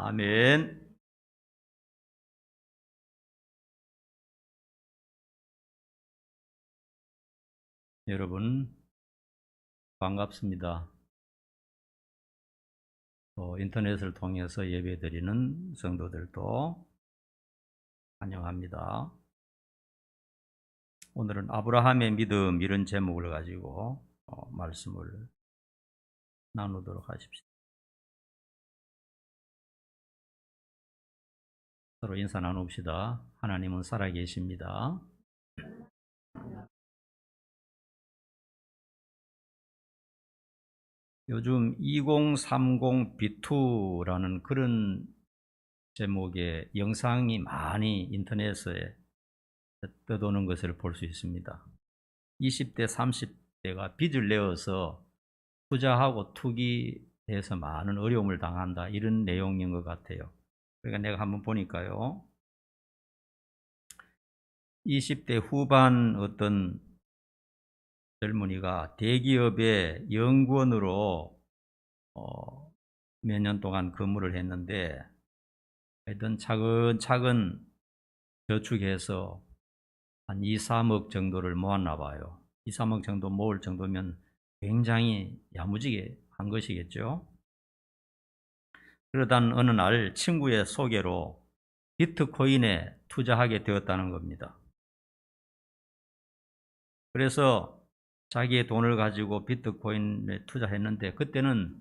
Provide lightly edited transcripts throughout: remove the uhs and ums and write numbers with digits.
아멘. 여러분, 반갑습니다. 인터넷을 통해서 예배드리는 성도들도 환영합니다. 오늘은 아브라함의 믿음 이런 제목을 가지고 말씀을 나누도록 하십시오. 서로 인사 나눕시다. 하나님은 살아계십니다. 요즘 2030 B2라는 그런 제목의 영상이 많이 인터넷에 떠도는 것을 볼 수 있습니다. 20대, 30대가 빚을 내어서 투자하고 투기해서 많은 어려움을 당한다, 이런 내용인 것 같아요. 그러니까 내가 한번 보니까요, 20대 후반 어떤 젊은이가 대기업의 연구원으로 몇 년 동안 근무를 했는데, 하여튼 차근차근 저축해서 한 2, 3억 정도를 모았나 봐요. 2, 3억 정도 모을 정도면 굉장히 야무지게 한 것이겠죠. 그러던 어느 날 친구의 소개로 비트코인에 투자하게 되었다는 겁니다. 그래서 자기의 돈을 가지고 비트코인에 투자했는데, 그때는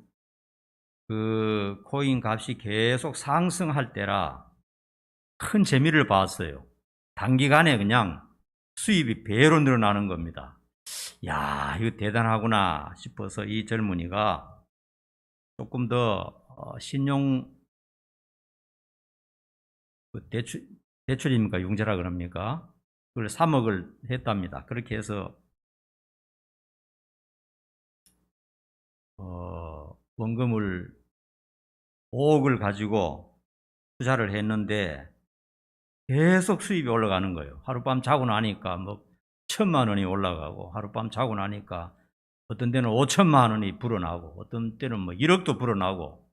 그 코인 값이 계속 상승할 때라 큰 재미를 봤어요. 단기간에 그냥 수입이 배로 늘어나는 겁니다. 야, 이거 대단하구나 싶어서 이 젊은이가 조금 더 신용, 대출입니까? 융자라 그럽니까? 그걸 3억을 했답니다. 그렇게 해서 원금을 5억을 가지고 투자를 했는데 계속 수입이 올라가는 거예요. 하룻밤 자고 나니까 뭐 1,000만 원이 올라가고, 하룻밤 자고 나니까 어떤 때는 5천만 원이 불어나고, 어떤 때는 뭐 1억도 불어나고,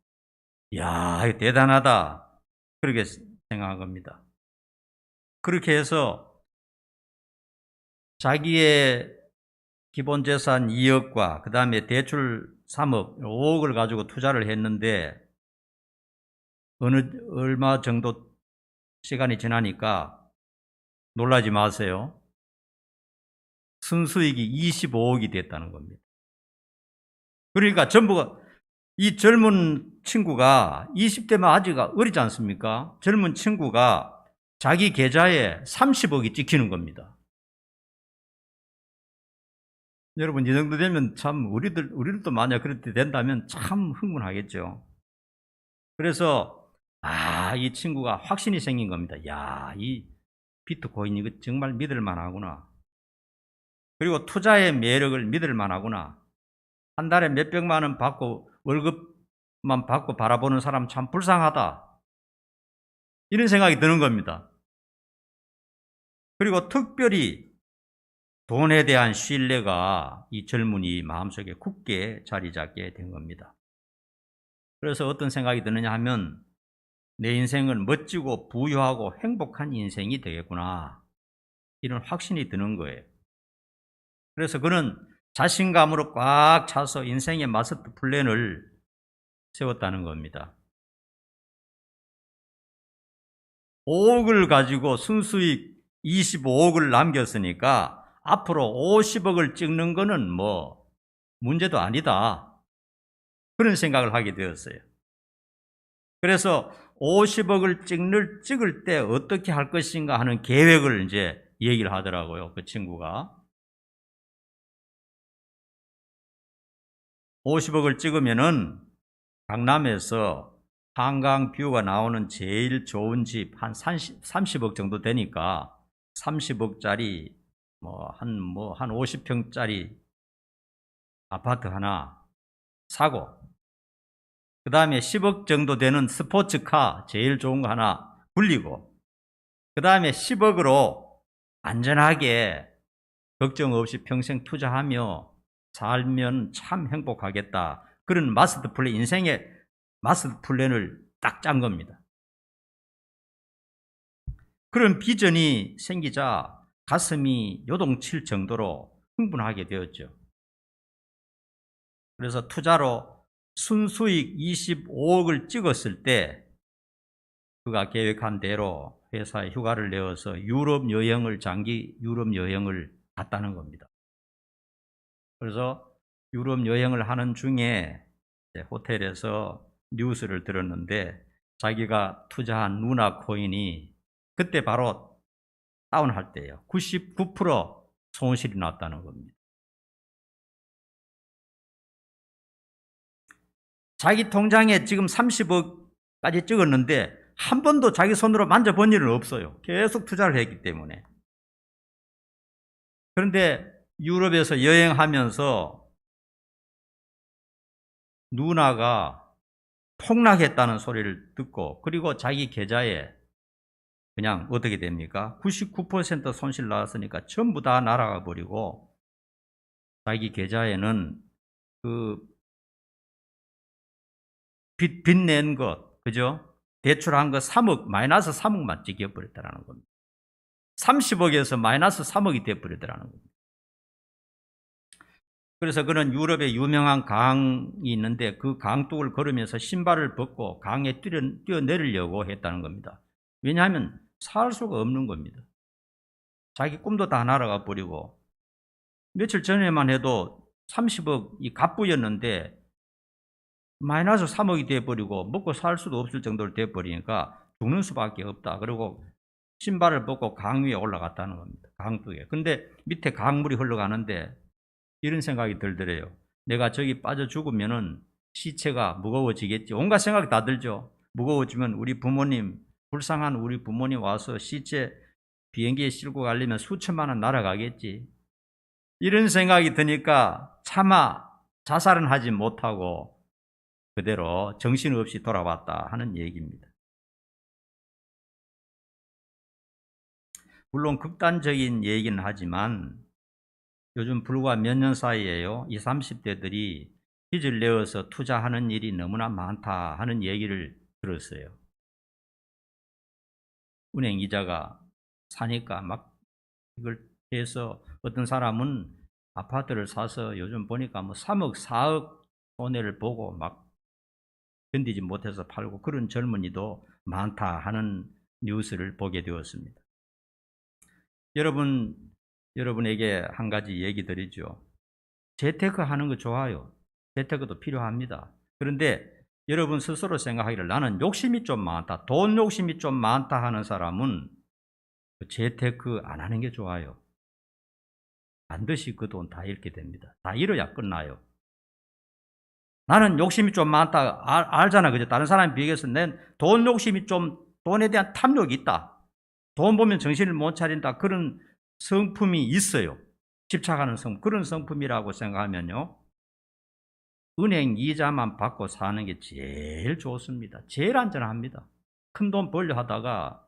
이야, 이거 대단하다, 그렇게 생각한 겁니다. 그렇게 해서 자기의 기본 재산 2억과 그 다음에 대출 3억, 5억을 가지고 투자를 했는데, 얼마 정도 시간이 지나니까 놀라지 마세요. 순수익이 25억이 됐다는 겁니다. 그러니까 전부가, 이 젊은 친구가 20대면 아직 어리지 않습니까? 젊은 친구가 자기 계좌에 30억이 찍히는 겁니다. 여러분, 이 정도 되면 참 우리들도 만약 그렇게 된다면 참 흥분하겠죠. 그래서 이 친구가 확신이 생긴 겁니다. 야, 이 비트코인 이거 정말 믿을 만하구나. 그리고 투자의 매력을 믿을 만하구나. 한 달에 몇백만 원 받고 월급만 받고 바라보는 사람 참 불쌍하다, 이런 생각이 드는 겁니다. 그리고 특별히 돈에 대한 신뢰가 이 젊은이 마음속에 굳게 자리 잡게 된 겁니다. 그래서 어떤 생각이 드느냐 하면, 내 인생은 멋지고 부유하고 행복한 인생이 되겠구나, 이런 확신이 드는 거예요. 그래서 그는 자신감으로 꽉 차서 인생의 마스터 플랜을 세웠다는 겁니다. 5억을 가지고 순수익 25억을 남겼으니까 앞으로 50억을 찍는 거는 뭐 문제도 아니다, 그런 생각을 하게 되었어요. 그래서 50억을 찍을 때 어떻게 할 것인가 하는 계획을 이제 얘기를 하더라고요, 그 친구가. 50억을 찍으면은 강남에서 한강 뷰가 나오는 제일 좋은 집 한 30억 정도 되니까 30억짜리 한 50평짜리 아파트 하나 사고, 그 다음에 10억 정도 되는 스포츠카 제일 좋은 거 하나 굴리고, 그 다음에 10억으로 안전하게 걱정 없이 평생 투자하며 살면 참 행복하겠다, 그런 인생의 마스터 플랜을 딱 짠 겁니다. 그런 비전이 생기자 가슴이 요동칠 정도로 흥분하게 되었죠. 그래서 투자로 순수익 25억을 찍었을 때 그가 계획한 대로 회사에 휴가를 내어서 장기 유럽 여행을 갔다는 겁니다. 그래서 유럽 여행을 하는 중에 호텔에서 뉴스를 들었는데 자기가 투자한 루나 코인이 그때 바로 다운할 때예요. 99% 손실이 났다는 겁니다. 자기 통장에 지금 30억까지 찍었는데 한 번도 자기 손으로 만져본 일은 없어요. 계속 투자를 했기 때문에. 그런데 유럽에서 여행하면서 누나가 폭락했다는 소리를 듣고 그리고 자기 계좌에 그냥 어떻게 됩니까? 99% 손실 나왔으니까 전부 다 날아가 버리고 자기 계좌에는 그 빚낸 것, 그죠? 대출한 거 3억, 마이너스 3억만 찍혀버렸다는 겁니다. 30억에서 마이너스 3억이 되어버리더라는 겁니다. 그래서 그는 유럽에 유명한 강이 있는데 그 강둑을 걸으면서 신발을 벗고 강에 뛰어내리려고 했다는 겁니다. 왜냐하면 살 수가 없는 겁니다. 자기 꿈도 다 날아가 버리고 며칠 전에만 해도 30억이 갑부였는데 마이너스 3억이 돼버리고 먹고 살 수도 없을 정도로 돼버리니까 죽는 수밖에 없다. 그리고 신발을 벗고 강 위에 올라갔다는 겁니다. 강둑에. 근데 밑에 강물이 흘러가는데 이런 생각이 들더래요. 내가 저기 빠져 죽으면은 시체가 무거워지겠지. 온갖 생각이 다 들죠. 무거워지면 우리 부모님, 불쌍한 우리 부모님 와서 시체 비행기에 싣고 가려면 수천만 원 날아가겠지. 이런 생각이 드니까 차마 자살은 하지 못하고 그대로 정신없이 돌아왔다 하는 얘기입니다. 물론 극단적인 얘기는 하지만 요즘 불과 몇 년 사이에요. 20, 30대들이 빚을 내어서 투자하는 일이 너무나 많다 하는 얘기를 들었어요. 은행 이자가 사니까 막 이걸 해서 어떤 사람은 아파트를 사서 요즘 보니까 뭐 3억, 4억 손해를 보고 막 견디지 못해서 팔고 그런 젊은이도 많다 하는 뉴스를 보게 되었습니다. 여러분에게 한 가지 얘기 드리죠. 재테크 하는 거 좋아요. 재테크도 필요합니다. 그런데 여러분 스스로 생각하기를 나는 욕심이 좀 많다, 돈 욕심이 좀 많다 하는 사람은 재테크 안 하는 게 좋아요. 반드시 그 돈 다 잃게 됩니다. 다 잃어야 끝나요. 나는 욕심이 좀 많다 알잖아. 그죠? 다른 사람에 비해서 난 돈 욕심이 좀, 돈에 대한 탐욕이 있다. 돈 보면 정신을 못 차린다. 그런 성품이 있어요. 집착하는 성품. 그런 성품이라고 생각하면요. 은행 이자만 받고 사는 게 제일 좋습니다. 제일 안전합니다. 큰 돈 벌려 하다가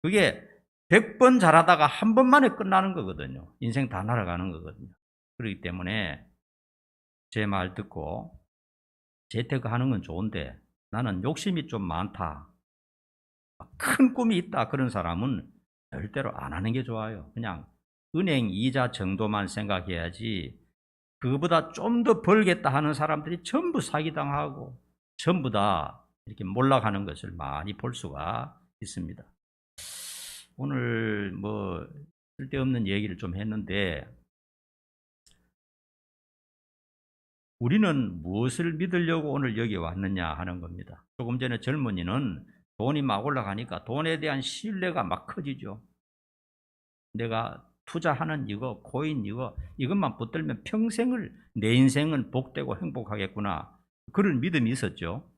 그게 100번 잘하다가 한 번만에 끝나는 거거든요. 인생 다 날아가는 거거든요. 그렇기 때문에 제 말 듣고 재테크 하는 건 좋은데 나는 욕심이 좀 많다, 큰 꿈이 있다, 그런 사람은 절대로 안 하는 게 좋아요. 그냥 은행 이자 정도만 생각해야지 그거보다 좀 더 벌겠다 하는 사람들이 전부 사기당하고 전부 다 이렇게 몰락하는 것을 많이 볼 수가 있습니다. 오늘 뭐 쓸데없는 얘기를 좀 했는데 우리는 무엇을 믿으려고 오늘 여기 왔느냐 하는 겁니다. 조금 전에 젊은이는 돈이 막 올라가니까 돈에 대한 신뢰가 막 커지죠. 내가 투자하는 이거, 코인 이것만 붙들면 평생을, 내 인생은 복되고 행복하겠구나. 그런 믿음이 있었죠.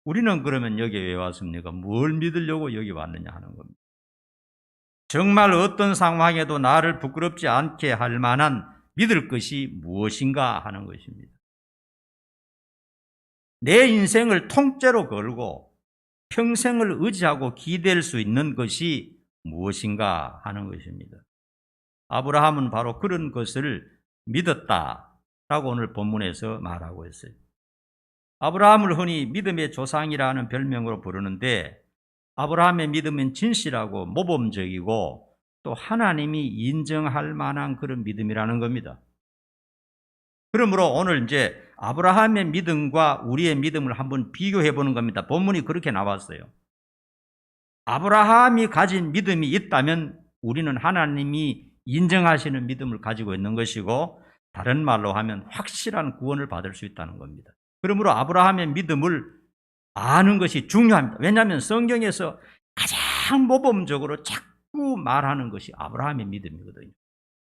우리는 그러면 여기 왜 왔습니까? 뭘 믿으려고 여기 왔느냐 하는 겁니다. 정말 어떤 상황에도 나를 부끄럽지 않게 할 만한 믿을 것이 무엇인가 하는 것입니다. 내 인생을 통째로 걸고 평생을 의지하고 기댈 수 있는 것이 무엇인가 하는 것입니다. 아브라함은 바로 그런 것을 믿었다라고 오늘 본문에서 말하고 있어요. 아브라함을 흔히 믿음의 조상이라는 별명으로 부르는데 아브라함의 믿음은 진실하고 모범적이고 또 하나님이 인정할 만한 그런 믿음이라는 겁니다. 그러므로 오늘 이제 아브라함의 믿음과 우리의 믿음을 한번 비교해 보는 겁니다. 본문이 그렇게 나왔어요. 아브라함이 가진 믿음이 있다면 우리는 하나님이 인정하시는 믿음을 가지고 있는 것이고 다른 말로 하면 확실한 구원을 받을 수 있다는 겁니다. 그러므로 아브라함의 믿음을 아는 것이 중요합니다. 왜냐하면 성경에서 가장 모범적으로 자꾸 말하는 것이 아브라함의 믿음이거든요.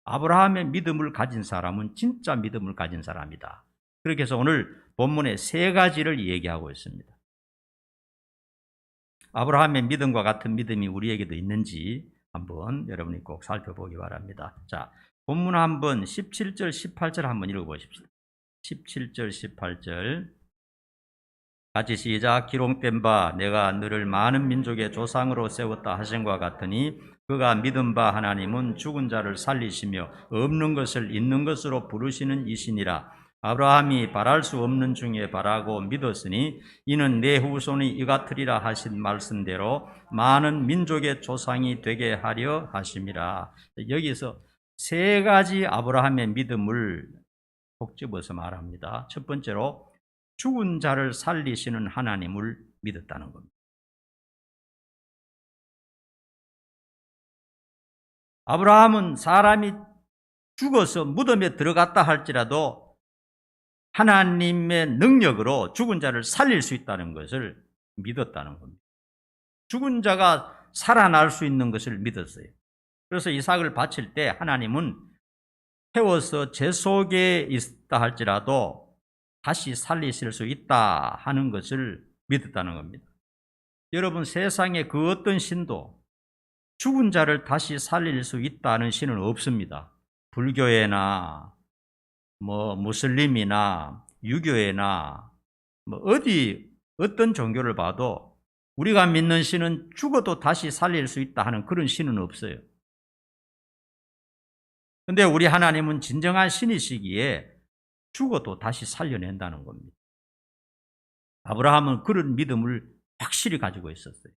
아브라함의 믿음을 가진 사람은 진짜 믿음을 가진 사람이다. 그렇게 해서 오늘 본문에 세 가지를 얘기하고 있습니다. 아브라함의 믿음과 같은 믿음이 우리에게도 있는지 한번 여러분이 꼭 살펴보기 바랍니다. 자, 본문 한번 17절, 18절 한번 읽어보십시오. 17절, 18절 같이 시작. 기록된 바 내가 너를 많은 민족의 조상으로 세웠다 하신 것 같으니 그가 믿은 바 하나님은 죽은 자를 살리시며 없는 것을 있는 것으로 부르시는 이시니라. 아브라함이 바랄 수 없는 중에 바라고 믿었으니 이는 내 후손이 이같으리라 하신 말씀대로 많은 민족의 조상이 되게 하려 하심이라. 여기서 세 가지 아브라함의 믿음을 콕 집어서 말합니다. 첫 번째로 죽은 자를 살리시는 하나님을 믿었다는 겁니다. 아브라함은 사람이 죽어서 무덤에 들어갔다 할지라도 하나님의 능력으로 죽은 자를 살릴 수 있다는 것을 믿었다는 겁니다. 죽은 자가 살아날 수 있는 것을 믿었어요. 그래서 이삭을 바칠 때 하나님은 태워서 재 속에 있다 할지라도 다시 살리실 수 있다 하는 것을 믿었다는 겁니다. 여러분, 세상에 그 어떤 신도 죽은 자를 다시 살릴 수 있다는 신은 없습니다. 불교에나 무슬림이나 유교에나 어떤 종교를 봐도 우리가 믿는 신은 죽어도 다시 살릴 수 있다 하는 그런 신은 없어요. 그런데 우리 하나님은 진정한 신이시기에 죽어도 다시 살려낸다는 겁니다. 아브라함은 그런 믿음을 확실히 가지고 있었어요.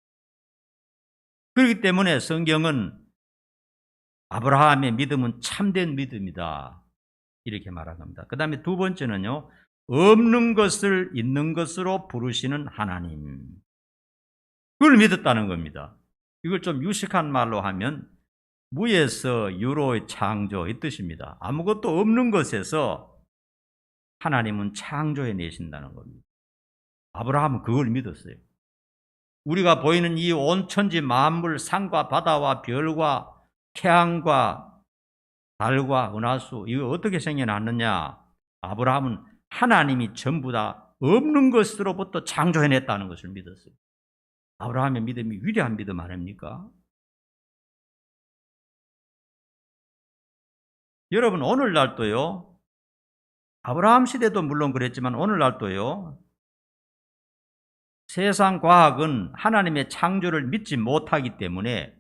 그렇기 때문에 성경은 아브라함의 믿음은 참된 믿음이다 이렇게 말한 겁니다. 그 다음에 두 번째는요, 없는 것을 있는 것으로 부르시는 하나님, 그걸 믿었다는 겁니다. 이걸 좀 유식한 말로 하면 무에서 유로의 창조 이 뜻입니다. 아무것도 없는 것에서 하나님은 창조해 내신다는 겁니다. 아브라함은 그걸 믿었어요. 우리가 보이는 이 온 천지 만물, 산과 바다와 별과 태양과 달과 은하수, 이거 어떻게 생겨났느냐? 아브라함은 하나님이 전부 다 없는 것으로부터 창조해냈다는 것을 믿었어요. 아브라함의 믿음이 위대한 믿음 아닙니까? 여러분, 오늘날도요, 아브라함 시대도 물론 그랬지만 오늘날도요, 세상 과학은 하나님의 창조를 믿지 못하기 때문에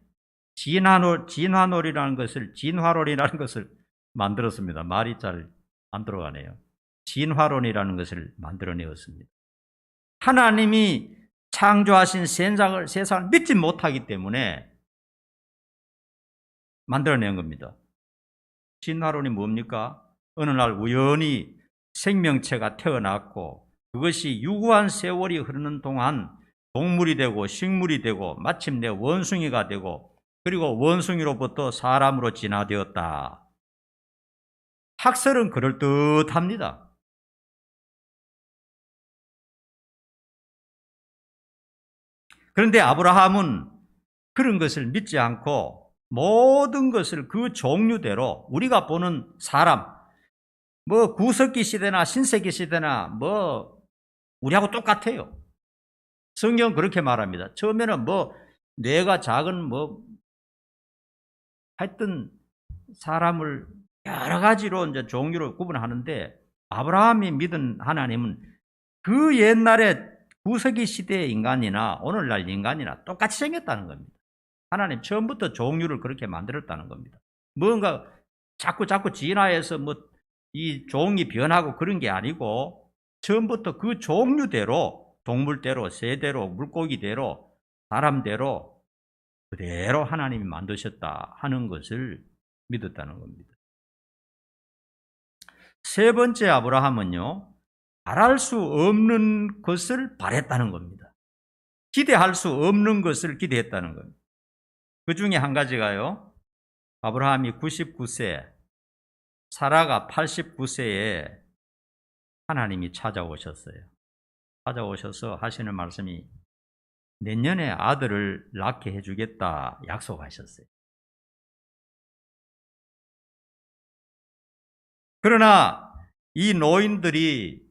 진화론이라는 것을 만들었습니다. 말이 잘 안 들어가네요. 진화론이라는 것을 만들어내었습니다. 하나님이 창조하신 세상을 믿지 못하기 때문에 만들어낸 겁니다. 진화론이 뭡니까? 어느 날 우연히 생명체가 태어났고 그것이 유구한 세월이 흐르는 동안 동물이 되고 식물이 되고 마침내 원숭이가 되고 그리고 원숭이로부터 사람으로 진화되었다. 학설은 그럴듯합니다. 그런데 아브라함은 그런 것을 믿지 않고 모든 것을 그 종류대로 우리가 보는 사람, 구석기 시대나 신세기 시대나 우리하고 똑같아요. 성경은 그렇게 말합니다. 처음에는 뇌가 작은 하여튼 사람을 여러 가지로 이제 종류로 구분하는데 아브라함이 믿은 하나님은 그 옛날에 구석기 시대의 인간이나 오늘날 인간이나 똑같이 생겼다는 겁니다. 하나님 처음부터 종류를 그렇게 만들었다는 겁니다. 뭔가 자꾸 진화해서 이 종이 변하고 그런 게 아니고 처음부터 그 종류대로, 동물대로, 새대로, 물고기대로, 사람대로 그대로 하나님이 만드셨다 하는 것을 믿었다는 겁니다. 세 번째 아브라함은요, 바랄 수 없는 것을 바랬다는 겁니다. 기대할 수 없는 것을 기대했다는 겁니다. 그 중에 한 가지가요, 아브라함이 99세, 사라가 89세에 하나님이 찾아오셨어요. 찾아오셔서 하시는 말씀이 내년에 아들을 낳게 해주겠다 약속하셨어요. 그러나 이 노인들이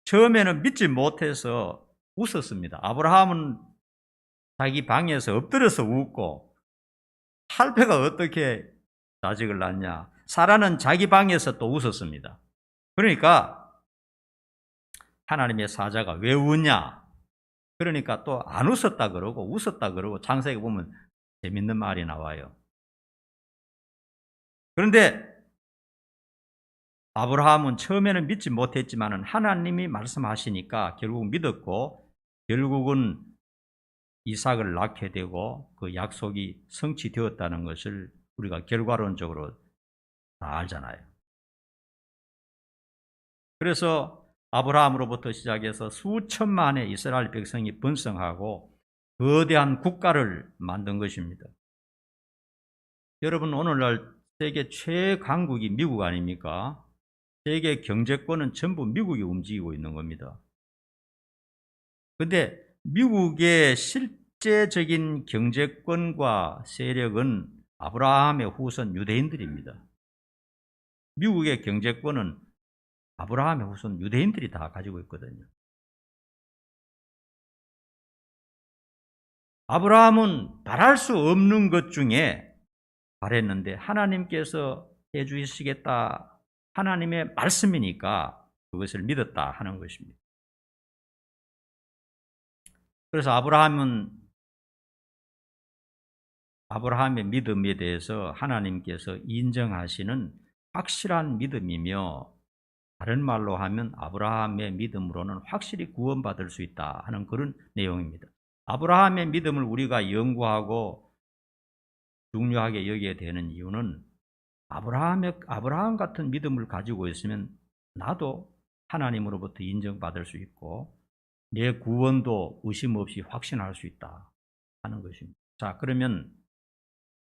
처음에는 믿지 못해서 웃었습니다. 아브라함은 자기 방에서 엎드려서 웃고, 할배가 어떻게 자식을 낳냐. 사라는 자기 방에서 또 웃었습니다. 그러니까 하나님의 사자가 왜 웃냐? 그러니까 또 안 웃었다 그러고 웃었다 그러고 창세기 보면 재밌는 말이 나와요. 그런데 아브라함은 처음에는 믿지 못했지만 하나님이 말씀하시니까 결국 믿었고, 결국은 이삭을 낳게 되고 그 약속이 성취되었다는 것을 우리가 결과론적으로 다 알잖아요. 그래서 아브라함으로부터 시작해서 수천만의 이스라엘 백성이 번성하고 거대한 국가를 만든 것입니다. 여러분, 오늘날 세계 최강국이 미국 아닙니까? 세계 경제권은 전부 미국이 움직이고 있는 겁니다. 그런데 미국의 실제적인 경제권과 세력은 아브라함의 후손 유대인들입니다. 미국의 경제권은 아브라함의 후손 유대인들이 다 가지고 있거든요. 아브라함은 바랄 수 없는 것 중에 바랬는데 하나님께서 해주시겠다, 하나님의 말씀이니까 그것을 믿었다 하는 것입니다. 그래서 아브라함의 믿음에 대해서 하나님께서 인정하시는 확실한 믿음이며, 다른 말로 하면 아브라함의 믿음으로는 확실히 구원받을 수 있다 하는 그런 내용입니다. 아브라함의 믿음을 우리가 연구하고 중요하게 여겨야 되는 이유는 아브라함 같은 믿음을 가지고 있으면 나도 하나님으로부터 인정받을 수 있고 내 구원도 의심 없이 확신할 수 있다 하는 것입니다. 자, 그러면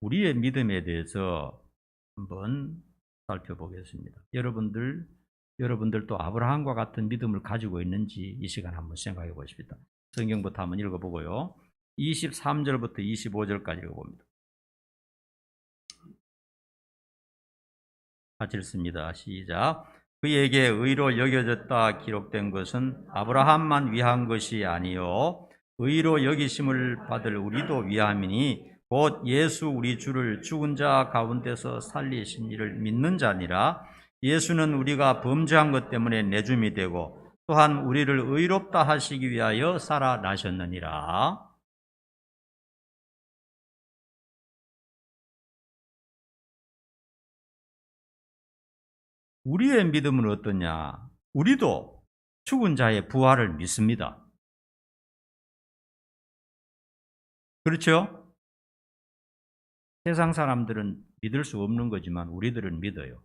우리의 믿음에 대해서 한번 살펴보겠습니다. 여러분들도 아브라함과 같은 믿음을 가지고 있는지 이 시간 한번 생각해 보십시다. 성경부터 한번 읽어보고요. 23절부터 25절까지 읽어봅니다. 같이 읽습니다. 시작. 그에게 의로 여겨졌다 기록된 것은 아브라함만 위한 것이 아니요 의로 여기심을 받을 우리도 위함이니 곧 예수 우리 주를 죽은 자 가운데서 살리신 이를 믿는 자니라. 예수는 우리가 범죄한 것 때문에 내줌이 되고 또한 우리를 의롭다 하시기 위하여 살아나셨느니라. 우리의 믿음은 어떠냐? 우리도 죽은 자의 부활을 믿습니다. 그렇죠? 세상 사람들은 믿을 수 없는 거지만 우리들은 믿어요.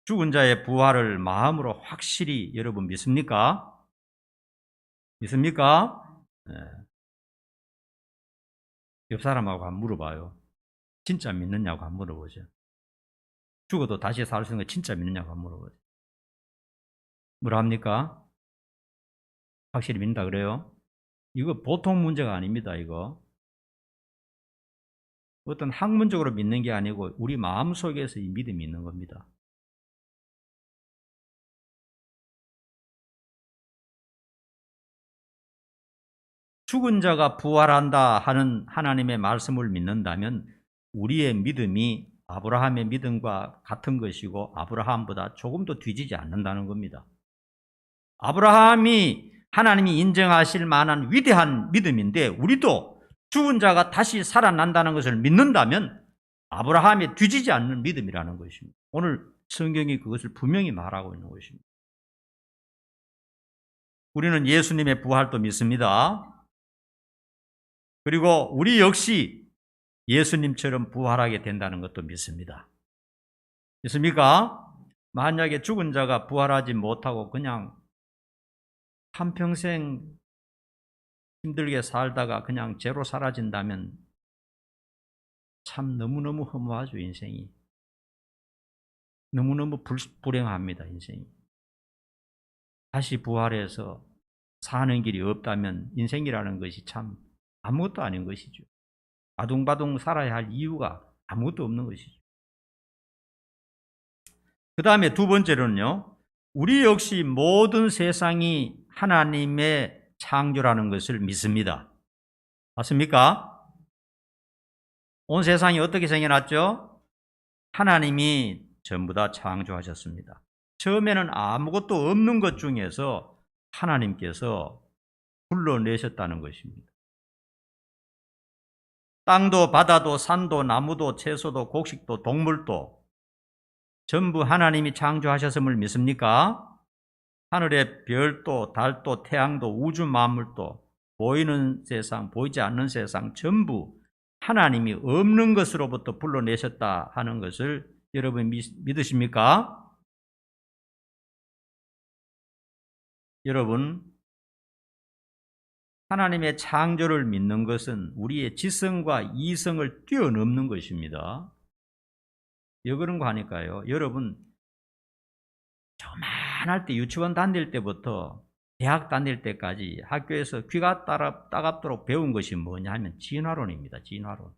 죽은 자의 부활을 마음으로 확실히 여러분 믿습니까? 믿습니까? 네. 옆 사람하고 한번 물어봐요. 진짜 믿느냐고 한번 물어보죠. 죽어도 다시 살 수 있는 거 진짜 믿느냐고 한번 물어보죠. 뭐라 합니까? 확실히 믿는다 그래요? 이거 보통 문제가 아닙니다. 이거 어떤 학문적으로 믿는 게 아니고 우리 마음속에서 이 믿음이 있는 겁니다. 죽은 자가 부활한다 하는 하나님의 말씀을 믿는다면 우리의 믿음이 아브라함의 믿음과 같은 것이고 아브라함보다 조금 더 뒤지지 않는다는 겁니다. 아브라함이 하나님이 인정하실 만한 위대한 믿음인데 우리도 죽은 자가 다시 살아난다는 것을 믿는다면 아브라함이 뒤지지 않는 믿음이라는 것입니다. 오늘 성경이 그것을 분명히 말하고 있는 것입니다. 우리는 예수님의 부활도 믿습니다. 그리고 우리 역시 예수님처럼 부활하게 된다는 것도 믿습니다. 믿습니까? 만약에 죽은 자가 부활하지 못하고 그냥 한평생 힘들게 살다가 그냥 죄로 사라진다면 참 너무너무 허무하죠, 인생이. 너무너무 불행합니다, 인생이. 다시 부활해서 사는 길이 없다면 인생이라는 것이 참 아무것도 아닌 것이죠. 바둥바둥 살아야 할 이유가 아무것도 없는 것이죠. 그 다음에 두 번째로는요, 우리 역시 모든 세상이 하나님의 창조라는 것을 믿습니다. 맞습니까? 온 세상이 어떻게 생겨났죠? 하나님이 전부 다 창조하셨습니다. 처음에는 아무것도 없는 것 중에서 하나님께서 불러내셨다는 것입니다. 땅도 바다도 산도 나무도 채소도 곡식도 동물도 전부 하나님이 창조하셨음을 믿습니까? 하늘의 별도 달도 태양도 우주 만물도 보이는 세상 보이지 않는 세상 전부 하나님이 없는 것으로부터 불러내셨다 하는 것을 여러분 믿으십니까? 여러분, 하나님의 창조를 믿는 것은 우리의 지성과 이성을 뛰어넘는 것입니다. 왜 그런가 하니까요, 여러분 조만할 때 유치원 다닐 때부터 대학 다닐 때까지 학교에서 귀가 따갑도록 배운 것이 뭐냐 하면 진화론입니다. 진화론.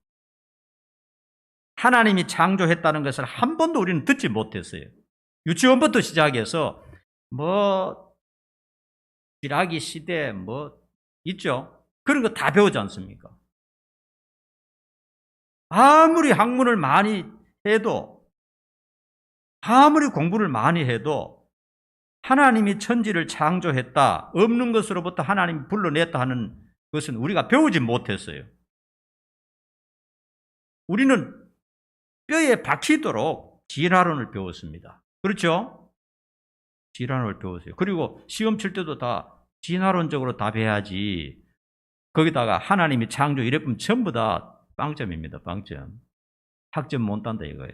하나님이 창조했다는 것을 한 번도 우리는 듣지 못했어요. 유치원부터 시작해서 쥐라기 시대 있죠? 그런 거 다 배우지 않습니까? 아무리 학문을 많이 해도, 아무리 공부를 많이 해도 하나님이 천지를 창조했다, 없는 것으로부터 하나님이 불러냈다 하는 것은 우리가 배우지 못했어요. 우리는 뼈에 박히도록 진화론을 배웠습니다. 그렇죠? 진화론을 배웠어요. 그리고 시험 칠 때도 다 진화론적으로 답해야지, 거기다가 하나님이 창조 이랬으면 전부 다 빵점입니다. 빵점. 학점 못 딴다 이거예요.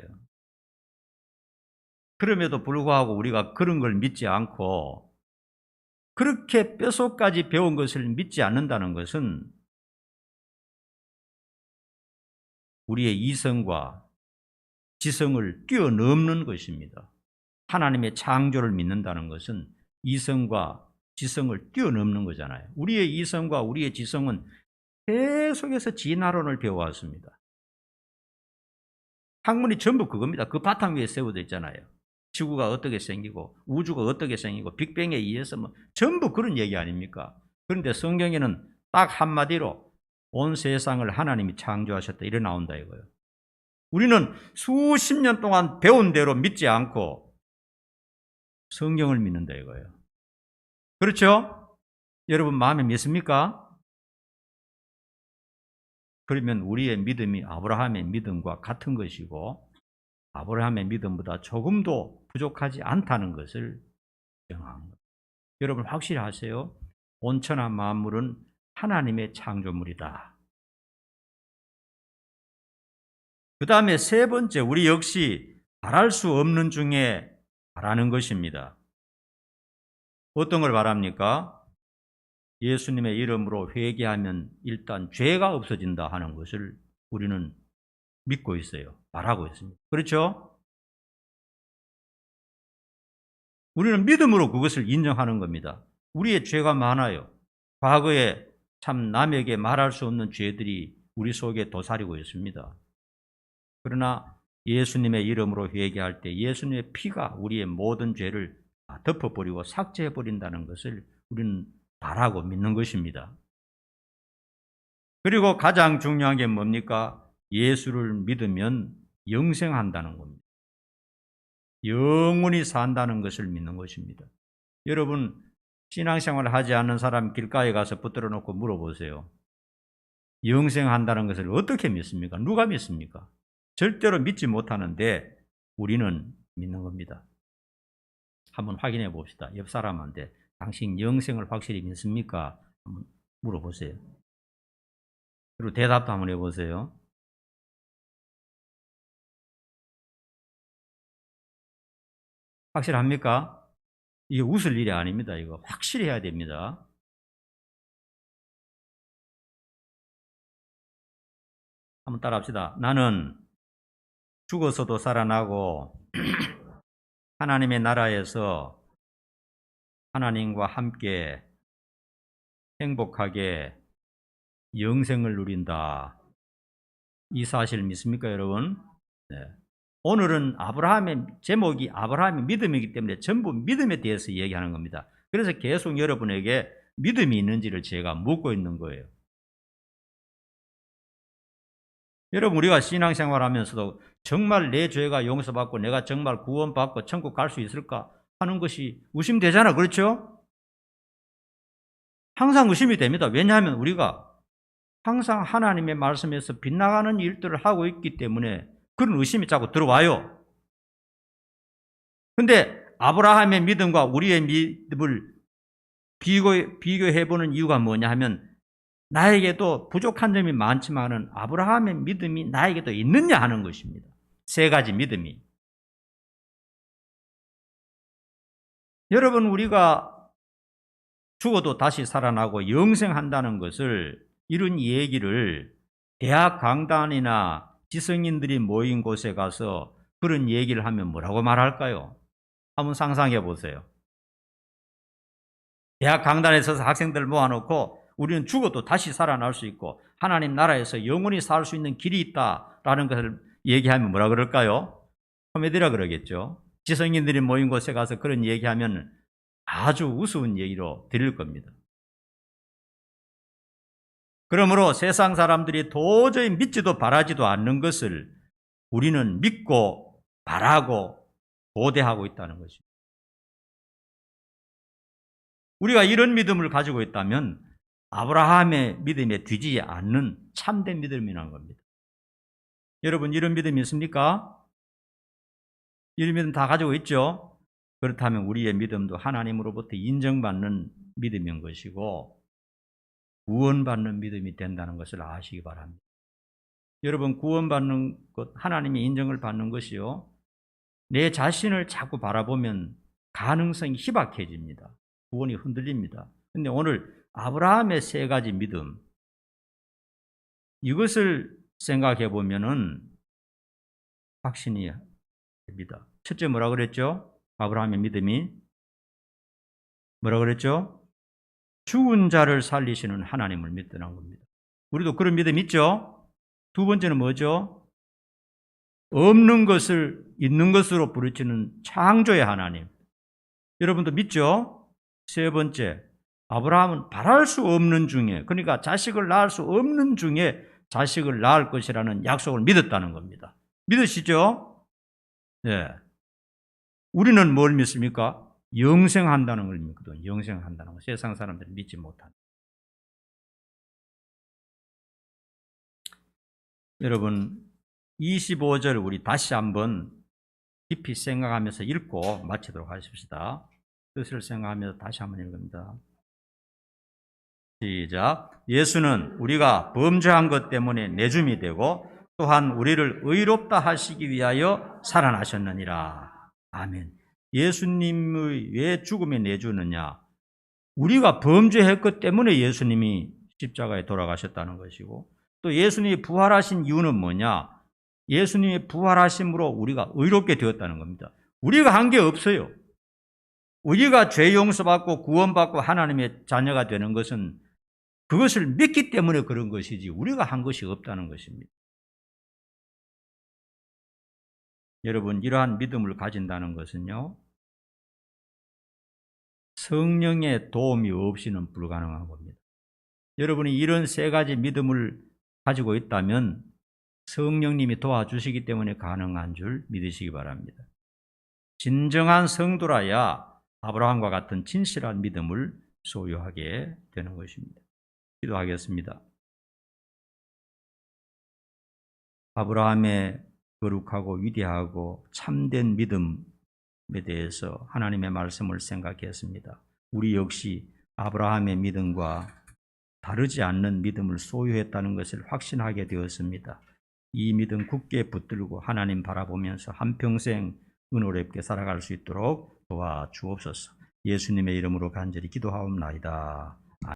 그럼에도 불구하고 우리가 그런 걸 믿지 않고 그렇게 뼛속까지 배운 것을 믿지 않는다는 것은 우리의 이성과 지성을 뛰어넘는 것입니다. 하나님의 창조를 믿는다는 것은 이성과 지성을 뛰어넘는 거잖아요. 우리의 이성과 우리의 지성은 계속해서 진화론을 배워왔습니다. 학문이 전부 그겁니다. 그 바탕 위에 세워져 있잖아요. 지구가 어떻게 생기고 우주가 어떻게 생기고 빅뱅에 의해서 전부 그런 얘기 아닙니까? 그런데 성경에는 딱 한마디로 온 세상을 하나님이 창조하셨다 이래 나온다 이거예요. 우리는 수십 년 동안 배운 대로 믿지 않고 성경을 믿는다 이거예요. 그렇죠? 여러분 마음에 믿습니까? 그러면 우리의 믿음이 아브라함의 믿음과 같은 것이고 아브라함의 믿음보다 조금도 부족하지 않다는 것을 정한 것. 여러분 확실히 아세요? 온천한 만물은 하나님의 창조물이다. 그 다음에 세 번째, 우리 역시 바랄 수 없는 중에 바라는 것입니다. 어떤 걸 바랍니까? 예수님의 이름으로 회개하면 일단 죄가 없어진다 하는 것을 우리는 믿고 있어요. 바라고 있습니다. 그렇죠? 우리는 믿음으로 그것을 인정하는 겁니다. 우리의 죄가 많아요. 과거에 참 남에게 말할 수 없는 죄들이 우리 속에 도사리고 있습니다. 그러나 예수님의 이름으로 회개할 때 예수님의 피가 우리의 모든 죄를 덮어버리고 삭제해버린다는 것을 우리는 바라고 믿는 것입니다. 그리고 가장 중요한 게 뭡니까? 예수를 믿으면 영생한다는 겁니다. 영원히 산다는 것을 믿는 것입니다. 여러분, 신앙생활을 하지 않는 사람 길가에 가서 붙들어 놓고 물어보세요. 영생한다는 것을 어떻게 믿습니까? 누가 믿습니까? 절대로 믿지 못하는데 우리는 믿는 겁니다. 한번 확인해 봅시다. 옆 사람한테 당신 영생을 확실히 믿습니까? 한번 물어보세요. 그리고 대답도 한번 해보세요. 확실합니까? 이게 웃을 일이 아닙니다. 이거 확실히 해야 됩니다. 한번 따라합시다. 나는 죽어서도 살아나고 하나님의 나라에서 하나님과 함께 행복하게 영생을 누린다. 이 사실 믿습니까, 여러분? 네. 오늘은 아브라함의 제목이 아브라함의 믿음이기 때문에 전부 믿음에 대해서 얘기하는 겁니다. 그래서 계속 여러분에게 믿음이 있는지를 제가 묻고 있는 거예요. 여러분, 우리가 신앙생활 하면서도 정말 내 죄가 용서받고 내가 정말 구원받고 천국 갈 수 있을까 하는 것이 의심되잖아. 그렇죠? 항상 의심이 됩니다. 왜냐하면 우리가 항상 하나님의 말씀에서 빗나가는 일들을 하고 있기 때문에 그런 의심이 자꾸 들어와요. 근데 아브라함의 믿음과 우리의 믿음을 비교해보는 이유가 뭐냐 하면 나에게도 부족한 점이 많지만은 아브라함의 믿음이 나에게도 있느냐 하는 것입니다. 세 가지 믿음이. 여러분, 우리가 죽어도 다시 살아나고 영생한다는 것을 이런 얘기를 대학 강단이나 지성인들이 모인 곳에 가서 그런 얘기를 하면 뭐라고 말할까요? 한번 상상해 보세요. 대학 강단에 서서 학생들을 모아놓고 우리는 죽어도 다시 살아날 수 있고 하나님 나라에서 영원히 살 수 있는 길이 있다라는 것을 얘기하면 뭐라 그럴까요? 코미디라 그러겠죠. 지성인들이 모인 곳에 가서 그런 얘기하면 아주 우스운 얘기로 들릴 겁니다. 그러므로 세상 사람들이 도저히 믿지도 바라지도 않는 것을 우리는 믿고 바라고 고대하고 있다는 것입니다. 우리가 이런 믿음을 가지고 있다면 아브라함의 믿음에 뒤지지 않는 참된 믿음이라는 겁니다. 여러분, 이런 믿음이 있습니까? 이런 믿음 다 가지고 있죠? 그렇다면 우리의 믿음도 하나님으로부터 인정받는 믿음인 것이고 구원받는 믿음이 된다는 것을 아시기 바랍니다. 여러분, 구원받는 것, 하나님의 인정을 받는 것이요, 내 자신을 자꾸 바라보면 가능성이 희박해집니다. 구원이 흔들립니다. 그런데 오늘 아브라함의 세 가지 믿음, 이것을 생각해 보면은 확신이 됩니다. 첫째 뭐라 그랬죠? 아브라함의 믿음이 뭐라 그랬죠? 죽은 자를 살리시는 하나님을 믿더라는 겁니다. 우리도 그런 믿음 있죠? 두 번째는 뭐죠? 없는 것을 있는 것으로 부르치는 창조의 하나님. 여러분도 믿죠? 세 번째, 아브라함은 바랄 수 없는 중에, 그러니까 자식을 낳을 수 없는 중에 자식을 낳을 것이라는 약속을 믿었다는 겁니다. 믿으시죠? 네. 우리는 뭘 믿습니까? 영생한다는 걸 믿거든. 영생한다는 거. 세상 사람들이 믿지 못한다. 여러분, 25절 우리 다시 한번 깊이 생각하면서 읽고 마치도록 하십시다. 뜻을 생각하면서 다시 한번 읽습니다. 시작. 예수는 우리가 범죄한 것 때문에 내줌이 되고 또한 우리를 의롭다 하시기 위하여 살아나셨느니라. 아멘. 예수님의 왜 죽음에 내주느냐? 우리가 범죄했기 때문에 예수님이 십자가에 돌아가셨다는 것이고, 또 예수님이 부활하신 이유는 뭐냐? 예수님의 부활하심으로 우리가 의롭게 되었다는 겁니다. 우리가 한 게 없어요. 우리가 죄 용서받고 구원받고 하나님의 자녀가 되는 것은 그것을 믿기 때문에 그런 것이지 우리가 한 것이 없다는 것입니다. 여러분, 이러한 믿음을 가진다는 것은요, 성령의 도움이 없이는 불가능한 겁니다. 여러분이 이런 세 가지 믿음을 가지고 있다면 성령님이 도와주시기 때문에 가능한 줄 믿으시기 바랍니다. 진정한 성도라야 아브라함과 같은 진실한 믿음을 소유하게 되는 것입니다. 기도하겠습니다. 아브라함의 거룩하고 위대하고 참된 믿음에 대해서 하나님의 말씀을 생각했습니다. 우리 역시 아브라함의 믿음과 다르지 않는 믿음을 소유했다는 것을 확신하게 되었습니다. 이 믿음 굳게 붙들고 하나님 바라보면서 한평생 은혜롭게 살아갈 수 있도록 도와주옵소서. 예수님의 이름으로 간절히 기도하옵나이다.